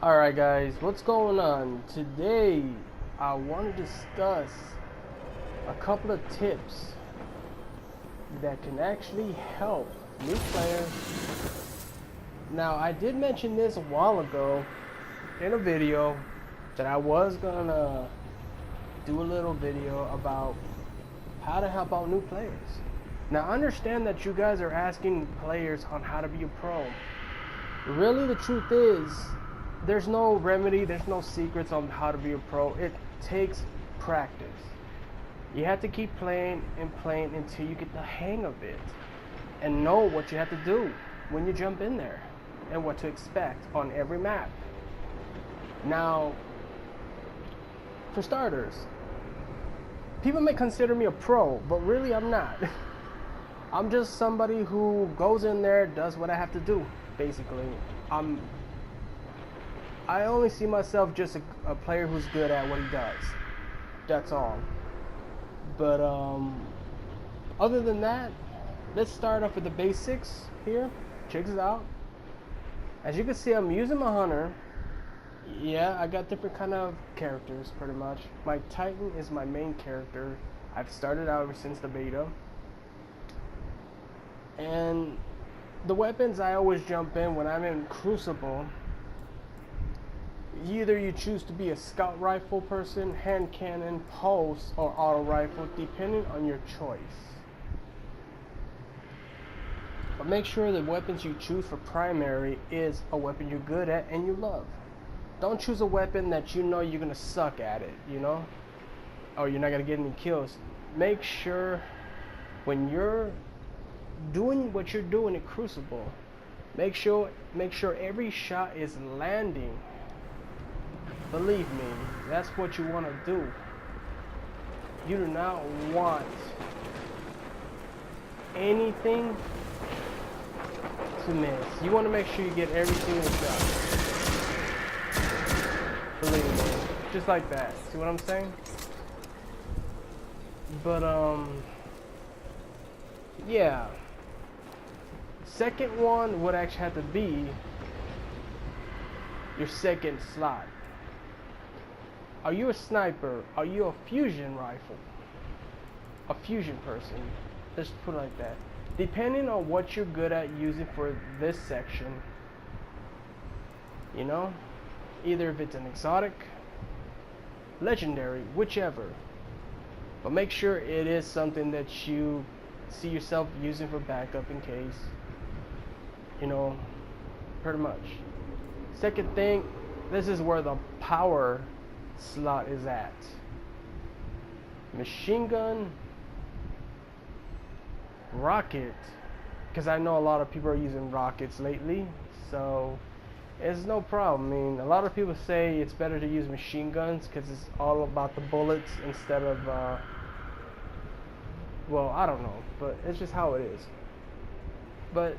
Alright guys, what's going on? Today I want to discuss a couple of tips that can actually help new players. Now I did mention this a while ago in a video that I was gonna do a little video about how to help out new players. Now understand that you guys are asking players on how to be a pro. Really the truth is, there's no remedy, there's no secrets on how to be a pro. It takes practice. You have to keep playing and playing until you get the hang of it and know what you have to do when you jump in there and what to expect on every map. Now, for starters, people may consider me a pro, but really I'm not. I'm just somebody who goes in there, does what I have to do, basically. I only see myself just a player who's good at what he does. That's all. But other than that, let's start off with the basics here. Check this out. As you can see, I'm using my hunter. Yeah, I got different kind of characters pretty much. My Titan is my main character. I've started out ever since the beta. And the weapons I always jump in when I'm in Crucible. Either you choose to be a scout rifle person, hand cannon, pulse, or auto rifle, depending on your choice. But make sure the weapons you choose for primary is a weapon you're good at and you love. Don't choose a weapon that you know you're gonna suck at it, you know, or you're not gonna get any kills. Make sure when you're doing what you're doing in Crucible, make sure every shot is landing. Believe me, that's what you want to do. You do not want anything to miss. You want to make sure you get every single shot. Believe me, just like that. See what I'm saying? But yeah. Second one would actually have to be your second slot. Are you a sniper? Are you a fusion rifle? A fusion person? Let's put it like that. Depending on what you're good at using for this section, you know, either if it's an exotic, legendary, whichever. But make sure it is something that you see yourself using for backup in case, you know, pretty much. Second thing, this is where the power slot is at. Machine gun, rocket, because I know a lot of people are using rockets lately, so it's no problem. I mean, a lot of people say it's better to use machine guns because it's all about the bullets instead of well, I don't know, but it's just how it is. But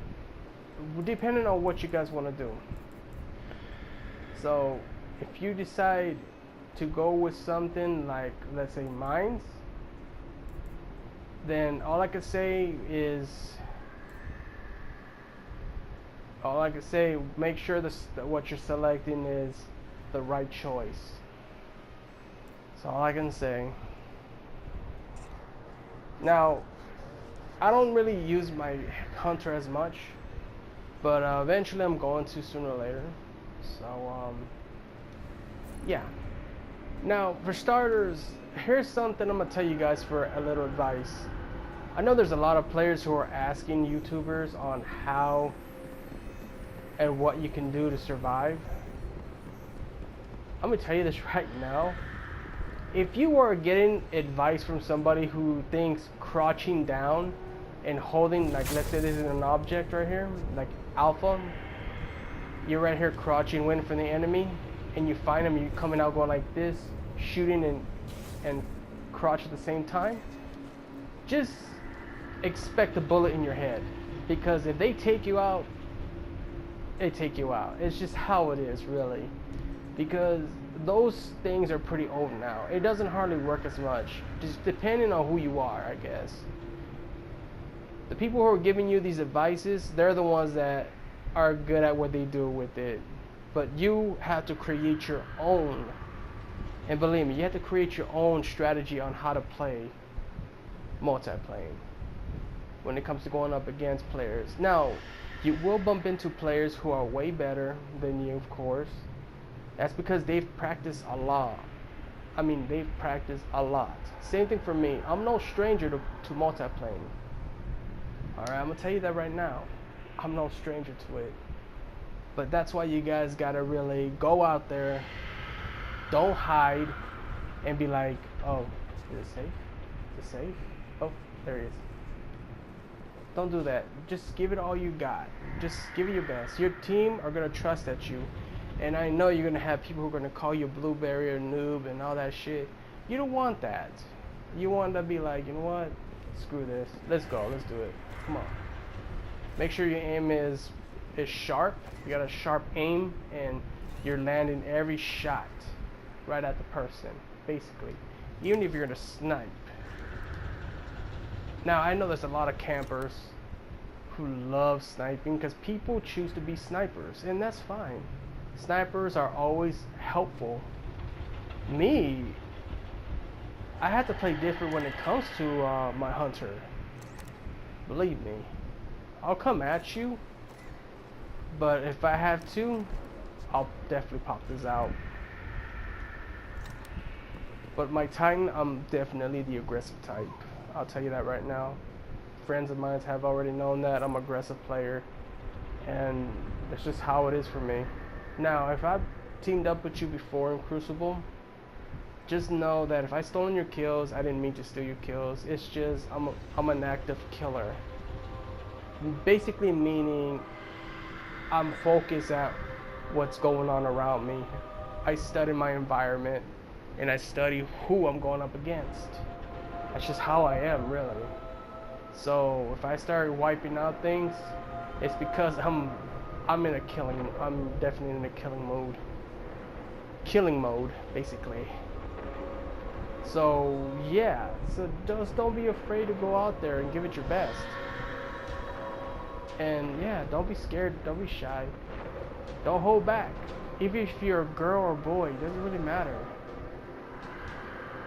depending on what you guys want to do. So if you decide to go with something like, let's say, mines, then all I can say, make sure what you're selecting is the right choice. That's all I can say. Now, I don't really use my hunter as much, but eventually I'm going to sooner or later. So yeah. Now, for starters, here's something I'm going to tell you guys for a little advice. I know there's a lot of players who are asking YouTubers on how and what you can do to survive. I'm going to tell you this right now. If you are getting advice from somebody who thinks crouching down and holding, like, let's say this is an object right here, like Alpha, you're right here crouching, waiting for the enemy, and you find them, you're coming out going like this, shooting and crouch at the same time, just expect a bullet in your head, because if they take you out, they take you out. It's just how it is, really, because those things are pretty old now. It doesn't hardly work as much, just depending on who you are, I guess. The people who are giving you these advices, they're the ones that are good at what they do with it. but you have to create your own. And believe me, you have to create your own strategy on how to play multiplayer when it comes to going up against players. Now, you will bump into players who are way better than you, of course. That's because they've practiced a lot. I mean, they've practiced a lot. Same thing for me. I'm no stranger to multiplaying. Alright, I'm gonna tell you that right now. I'm no stranger to it. But that's why you guys gotta really go out there. Don't hide and be like, oh, is it safe? Is it safe? Oh, there it is. Don't do that. Just give it all you got. Just give it your best. Your team are gonna trust at you. And I know you're gonna have people who are gonna call you blueberry or noob and all that shit. You don't want that. You want to be like, you know what? Screw this. Let's go. Let's do it. Come on. Make sure your aim is sharp. You got a sharp aim and you're landing every shot right at the person, basically. Even if you're gonna snipe. Now I know there's a lot of campers who love sniping because people choose to be snipers, and that's fine. Snipers are always helpful. Me, I had to play different when it comes to my hunter. Believe me, I'll come at you, but if I have to, I'll definitely pop this out. But my Titan, I'm definitely the aggressive type. I'll tell you that right now. Friends of mine have already known that I'm an aggressive player, and it's just how it is for me. Now, if I've teamed up with you before in Crucible, just know that if I stolen your kills, I didn't mean to steal your kills. It's just I'm an active killer. Basically meaning I'm focused at what's going on around me. I study my environment and I study who I'm going up against. That's just how I am, really. So if I start wiping out things, it's because I'm definitely in a killing mode, basically. So yeah, so just don't be afraid to go out there and give it your best. And yeah, don't be scared, don't be shy, don't hold back. Even if you're a girl or boy, it doesn't really matter.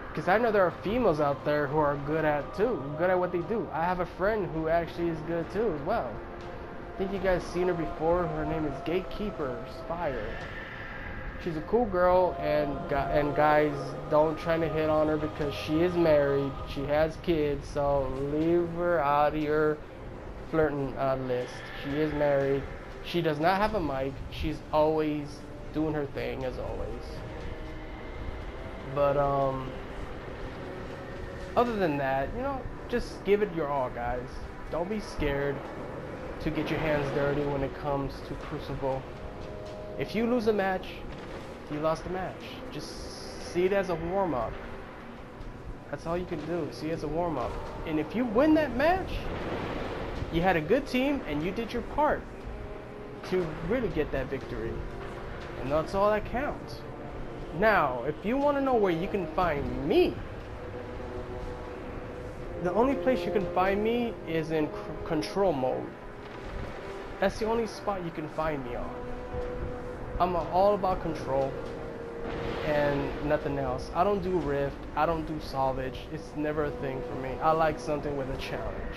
Because I know there are females out there who are good at what they do. I have a friend who actually is good too as well. I think you guys seen her before. Her name is Gatekeeper Spire. She's a cool girl, and guys, don't try to hit on her because she is married. She has kids, so leave her out of your flirting list. She is married. She does not have a mic. She's always doing her thing as always. But other than that, you know, just give it your all, guys. Don't be scared to get your hands dirty when it comes to Crucible. If you lose a match, you lost the match. Just see it as a warm-up. That's all you can do. See it as a warm-up. And if you win that match, you had a good team and you did your part to really get that victory. And that's all that counts. Now, if you want to know where you can find me, the only place you can find me is in control mode. That's the only spot you can find me on. I'm all about control and nothing else. I don't do rift, I don't do salvage. It's never a thing for me. I like something with a challenge.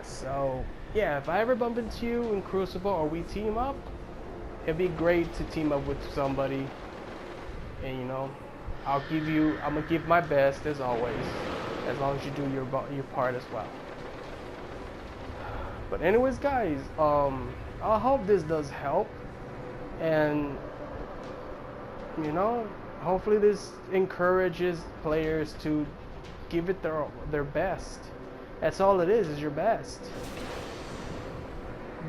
So yeah, if I ever bump into you in Crucible or we team up, it'd be great to team up with somebody. And you know, I'm gonna give my best as always, as long as you do your part as well. But anyways, guys, I hope this does help, and you know, hopefully this encourages players to give it their best. That's all it is your best.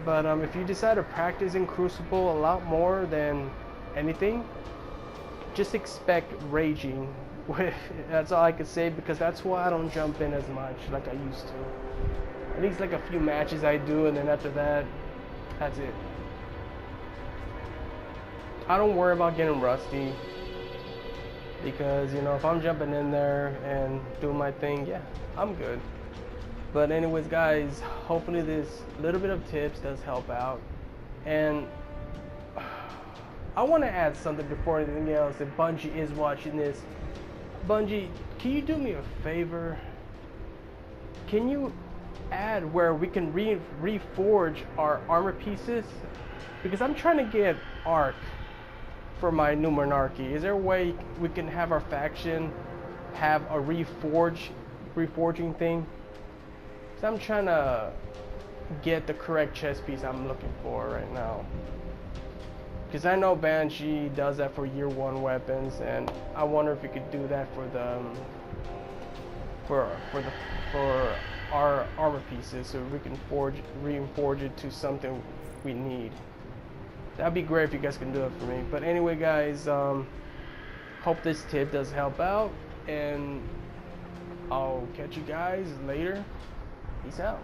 But if you decide to practice in Crucible a lot more than anything, just expect raging. That's all I can say, because that's why I don't jump in as much like I used to. At least like a few matches I do, and then after that, that's it. I don't worry about getting rusty, because you know, if I'm jumping in there and doing my thing, yeah, I'm good. But anyways, guys, hopefully this little bit of tips does help out. And I want to add something before anything else. If Bungie is watching this, Bungie, can you do me a favor? Can you add where we can reforge our armor pieces? Because I'm trying to get Arc for my new monarchy. Is there a way we can have our faction have a reforging thing? So I'm trying to get the correct chess piece I'm looking for right now. Because I know Banshee does that for year 1 weapons, and I wonder if we could do that for the for our armor pieces, so we can reforge it to something we need. That'd be great if you guys can do it for me. But anyway, guys, hope this tip does help out, and I'll catch you guys later. Peace out.